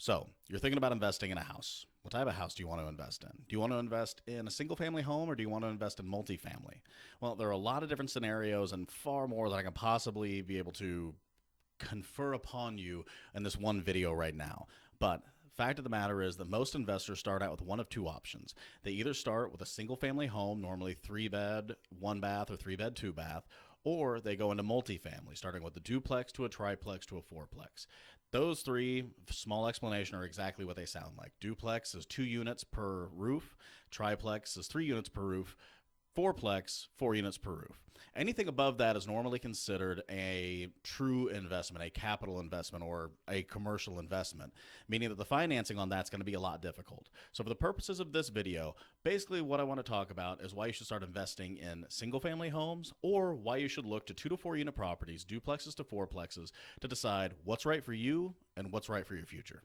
So, you're thinking about investing in a house. What type of house do you want to invest in? Do you want to invest in a single family home or do you want to invest in multifamily? Well, there are a lot of different scenarios and far more that I can possibly be able to confer upon you in this one video right now. But fact of the matter is that most investors start out with one of two options. They either start with a single family home, normally 3 bed, 1 bath, or 3 bed, 2 bath, or they go into multifamily, starting with a duplex to a triplex to a fourplex. Those three, small explanation, are exactly what they sound like. Duplex is 2 units per roof, triplex is 3 units per roof, fourplex, 4 units per roof. Anything above that is normally considered a true investment, a capital investment, or a commercial investment, meaning that the financing on that's going to be a lot difficult. So for the purposes of this video, basically what I want to talk about is why you should start investing in single-family homes, or why you should look to 2 to 4 unit properties, duplexes to fourplexes, to decide what's right for you and what's right for your future.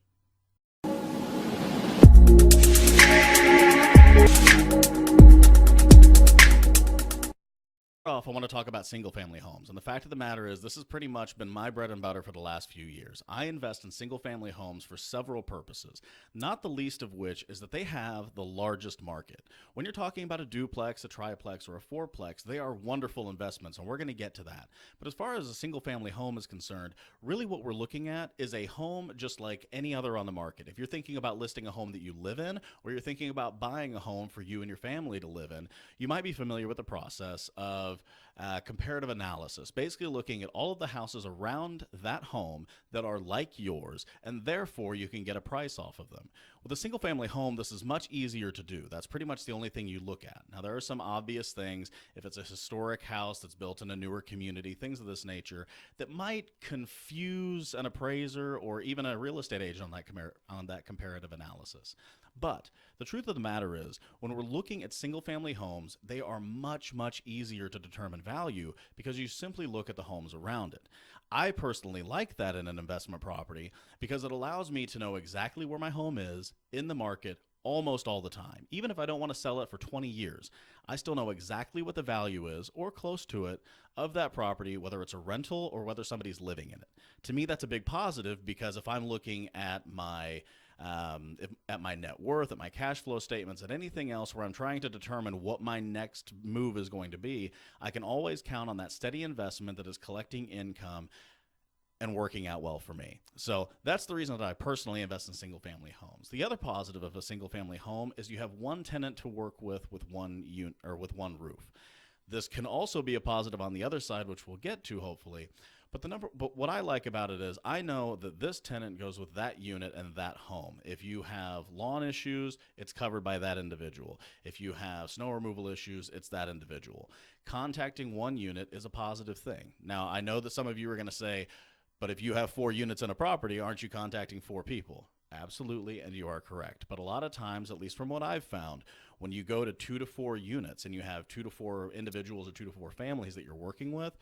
Off, I want to talk about single family homes. And the fact of the matter is, this has pretty much been my bread and butter for the last few years. I invest in single family homes for several purposes, not the least of which is that they have the largest market. When you're talking about a duplex, a triplex, or a fourplex, they are wonderful investments, and we're going to get to that. But as far as a single family home is concerned, really what we're looking at is a home just like any other on the market. If you're thinking about listing a home that you live in, or you're thinking about buying a home for you and your family to live in, you might be familiar with the process of comparative analysis, basically looking at all of the houses around that home that are like yours, and therefore you can get a price off of them. With a single family home, this is much easier to do. That's pretty much the only thing you look at. Now, there are some obvious things, if it's a historic house that's built in a newer community, things of this nature, that might confuse an appraiser or even a real estate agent on that comparative analysis. But the truth of the matter is, when we're looking at single-family homes, they are much, much easier to determine value because you simply look at the homes around it. I personally like that in an investment property because it allows me to know exactly where my home is in the market almost all the time. Even if I don't want to sell it for 20 years, I still know exactly what the value is, or close to it, of that property, whether it's a rental or whether somebody's living in it. To me, that's a big positive because if I'm looking at my net worth, at my cash flow statements, at anything else where I'm trying to determine what my next move is going to be, I can always count on that steady investment that is collecting income and working out well for me. So that's the reason that I personally invest in single family homes. The other positive of a single family home is you have one tenant to work with one unit or with one roof. This can also be a positive on the other side, which we'll get to hopefully. But what I like about it is I know that this tenant goes with that unit and that home. If you have lawn issues, it's covered by that individual. If you have snow removal issues, it's that individual. Contacting one unit is a positive thing. Now, I know that some of you are going to say, but if you have 4 units in a property, aren't you contacting 4 people? Absolutely, and you are correct. But a lot of times, at least from what I've found, when you go to 2 to 4 units and you have 2 to 4 individuals or 2 to 4 families that you're working with,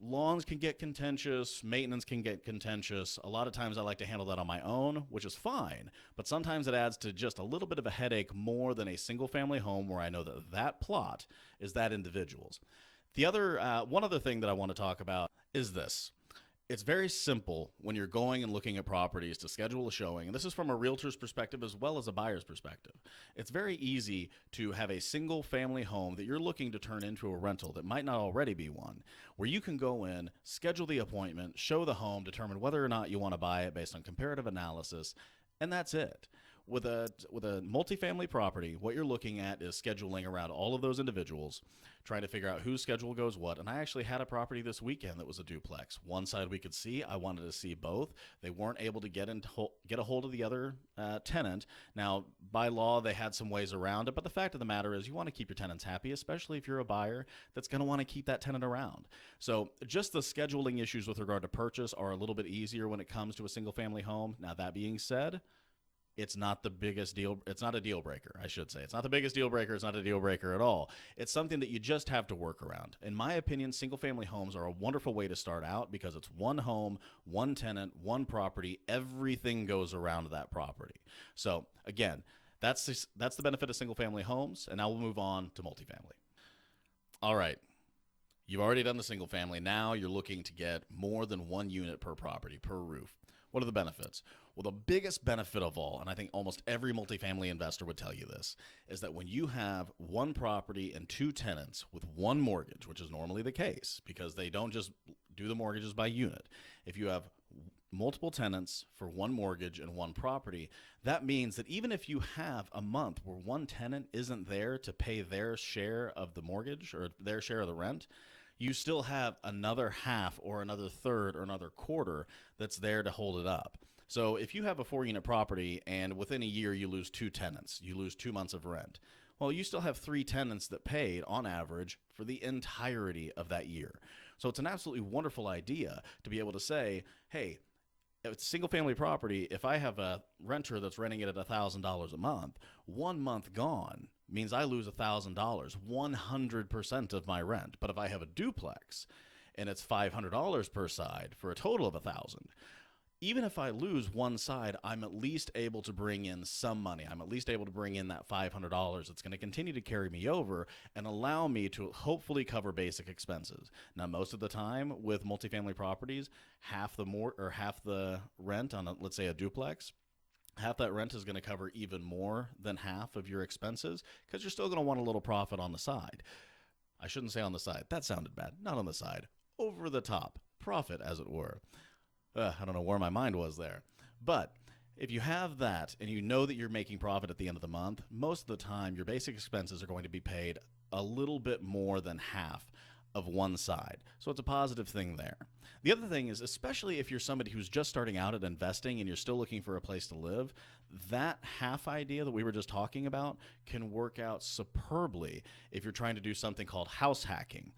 lawns can get contentious, maintenance can get contentious. A lot of times I like to handle that on my own, which is fine, but sometimes it adds to just a little bit of a headache more than a single family home where I know that that plot is that individual's. One other thing that I want to talk about is this. It's very simple when you're going and looking at properties to schedule a showing, and this is from a realtor's perspective as well as a buyer's perspective. It's very easy to have a single family home that you're looking to turn into a rental that might not already be one, where you can go in, schedule the appointment, show the home, determine whether or not you want to buy it based on comparative analysis, and that's it. With a multifamily property, what you're looking at is scheduling around all of those individuals, trying to figure out whose schedule goes what. And I actually had a property this weekend that was a duplex. One side we could see. I wanted to see both. They weren't able to get a hold of the other tenant. Now, by law, they had some ways around it. But the fact of the matter is you want to keep your tenants happy, especially if you're a buyer that's going to want to keep that tenant around. So just the scheduling issues with regard to purchase are a little bit easier when it comes to a single family home. Now, that being said, it's not the biggest deal. It's not a deal breaker, I should say. It's not the biggest deal breaker. It's not a deal breaker at all. It's something that you just have to work around. In my opinion, single family homes are a wonderful way to start out because it's one home, one tenant, one property. Everything goes around that property. So again, that's the benefit of single family homes. And now we'll move on to multifamily. All right. You've already done the single family. Now you're looking to get more than 1 unit per property, per roof. What are the benefits? Well, the biggest benefit of all, and I think almost every multifamily investor would tell you this, is that when you have one property and two tenants with one mortgage, which is normally the case because they don't just do the mortgages by unit. If you have multiple tenants for one mortgage and one property, that means that even if you have a month where one tenant isn't there to pay their share of the mortgage or their share of the rent, you still have another half or another third or another quarter that's there to hold it up. So if you have a 4-unit property and within a year you lose 2 tenants, you lose 2 months of rent, well, you still have 3 tenants that paid on average for the entirety of that year. So it's an absolutely wonderful idea to be able to say, hey, if it's a single family property, if I have a renter that's renting it at $1,000 a month, 1 month gone means I lose $1,000, 100% of my rent. But if I have a duplex and it's $500 per side for a total of $1,000, even if I lose one side, I'm at least able to bring in some money. I'm at least able to bring in that $500 that's going to continue to carry me over and allow me to hopefully cover basic expenses. Now, most of the time with multifamily properties, half the rent on let's say a duplex, half that rent is going to cover even more than half of your expenses because you're still going to want a little profit on the side. I shouldn't say on the side. That sounded bad. Not on the side. Over the top. Profit, as it were. I don't know where my mind was there. But if you have that and you know that you're making profit at the end of the month, most of the time your basic expenses are going to be paid a little bit more than half of one side. So it's a positive thing there. The other thing is, especially if you're somebody who's just starting out at investing and you're still looking for a place to live, that half idea that we were just talking about can work out superbly if you're trying to do something called house hacking.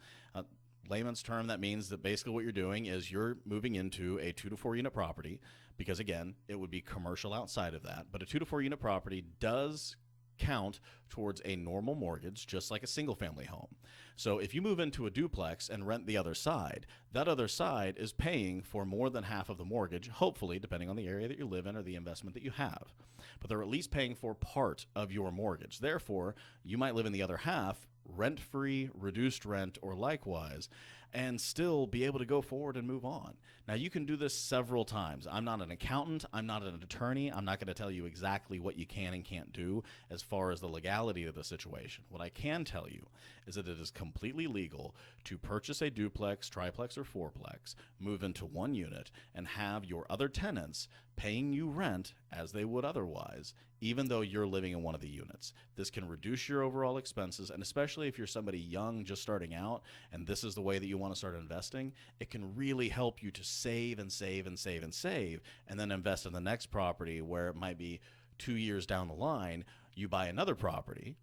Layman's term, that means that basically what you're doing is you're moving into a 2 to 4 unit property because, again, it would be commercial outside of that. But a 2 to 4 unit property does count towards a normal mortgage, just like a single family home. So if you move into a duplex and rent the other side, that other side is paying for more than half of the mortgage, hopefully, depending on the area that you live in or the investment that you have. But they're at least paying for part of your mortgage. Therefore, you might live in the other half rent-free, reduced rent, or likewise, and still be able to go forward and move on. Now, you can do this several times. I'm not an accountant. I'm not an attorney. I'm not going to tell you exactly what you can and can't do as far as the legality of the situation. What I can tell you is that it is completely legal to purchase a duplex, triplex, or fourplex, move into one unit, and have your other tenants paying you rent as they would otherwise, even though you're living in one of the units. This can reduce your overall expenses, and especially if you're somebody young just starting out and this is the way that you want to start investing, it can really help you to save and save and save and save, and then invest in the next property where it might be 2 years down the line, you buy another property,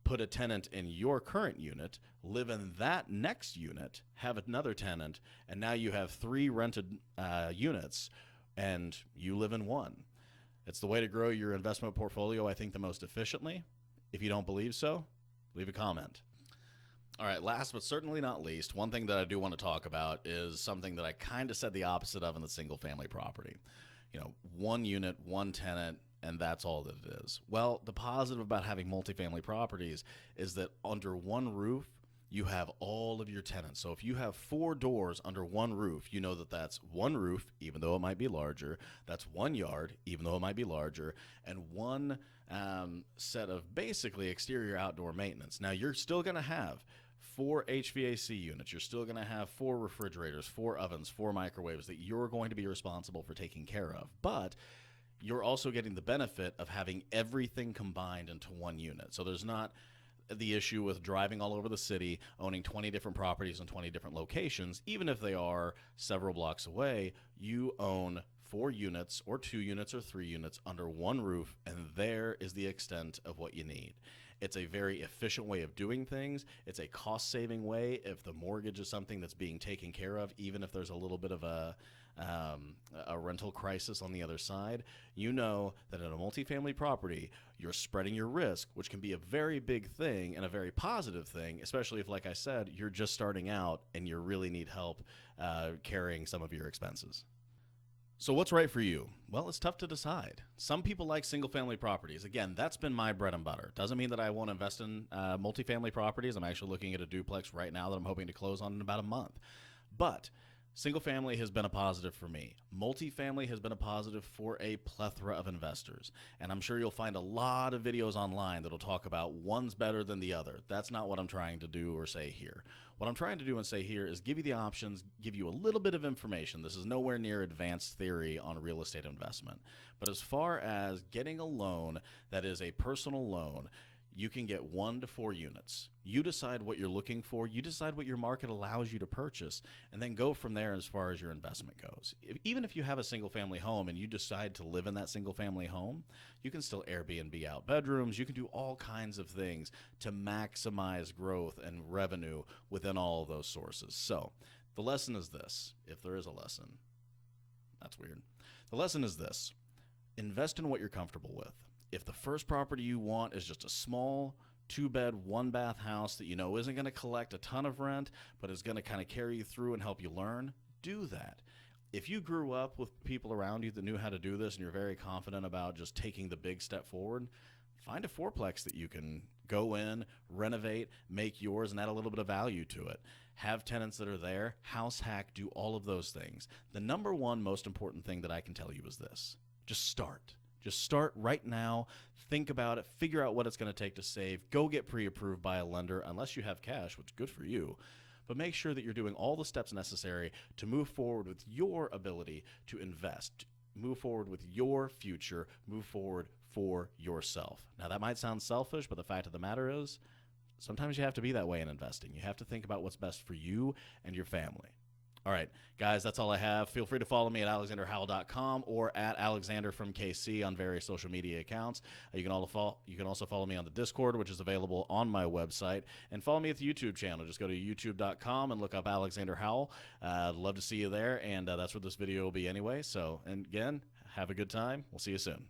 put a tenant in your current unit, live in that next unit, have another tenant, and now you have 3 rented units, and you live in one. It's the way to grow your investment portfolio, I think, the most efficiently. If you don't believe so, leave a comment. All right, last but certainly not least, one thing that I do want to talk about is something that I kind of said the opposite of in the single-family property. You know, one unit, one tenant, and that's all that it is. Well, the positive about having multifamily properties is that under one roof, you have all of your tenants. So if you have 4 doors under one roof, you know that that's one roof, even though it might be larger. That's one yard, even though it might be larger, and one set of basically exterior outdoor maintenance. Now, you're still going to have 4 HVAC units. You're still going to have 4 refrigerators, 4 ovens, 4 microwaves that you're going to be responsible for taking care of. But you're also getting the benefit of having everything combined into one unit. So there's not the issue with driving all over the city, owning 20 different properties in 20 different locations. Even if they are several blocks away, you own 4 units or 2 units or 3 units under one roof, and there is the extent of what you need. It's a very efficient way of doing things. It's a cost-saving way if the mortgage is something that's being taken care of, even if there's a little bit of a rental crisis on the other side. You know that in a multifamily property, you're spreading your risk, which can be a very big thing and a very positive thing, especially if, like I said, you're just starting out and you really need help carrying some of your expenses. So what's right for you? Well, it's tough to decide. Some people like single-family properties. Again, that's been my bread and butter. Doesn't mean that I won't invest in multifamily properties. I'm actually looking at a duplex right now that I'm hoping to close on in about a month. But Single family has been a positive for me. Multifamily has been a positive for a plethora of investors. And I'm sure you'll find a lot of videos online that'll talk about one's better than the other. That's not what I'm trying to do or say here. What I'm trying to do and say here is give you the options, give you a little bit of information. This is nowhere near advanced theory on real estate investment. But as far as getting a loan that is a personal loan, you can get 1 to 4 units. You decide what you're looking for. You decide what your market allows you to purchase, and then go from there as far as your investment goes. Even if you have a single-family home and you decide to live in that single-family home, you can still Airbnb out bedrooms. You can do all kinds of things to maximize growth and revenue within all of those sources. So the lesson is this, if there is a lesson. That's weird. The lesson is this. Invest in what you're comfortable with. If the first property you want is just a small 2-bed, 1-bath house that you know isn't going to collect a ton of rent, but is going to kind of carry you through and help you learn, do that. If you grew up with people around you that knew how to do this and you're very confident about just taking the big step forward, find a fourplex that you can go in, renovate, make yours, and add a little bit of value to it. Have tenants that are there, house hack, do all of those things. The number one most important thing that I can tell you is this. Just start. Just start right now, think about it, figure out what it's going to take to save, go get pre-approved by a lender unless you have cash, which is good for you, but make sure that you're doing all the steps necessary to move forward with your ability to invest, move forward with your future, move forward for yourself. Now that might sound selfish, but the fact of the matter is sometimes you have to be that way in investing. You have to think about what's best for you and your family. All right, guys, that's all I have. Feel free to follow me at alexanderhowell.com or at Alexander from KC on various social media accounts. You can also follow me on the Discord, which is available on my website, and follow me at the YouTube channel. Just go to youtube.com and look up Alexander Howell. I'd love to see you there, and that's where this video will be anyway. So, and again, have a good time. We'll see you soon.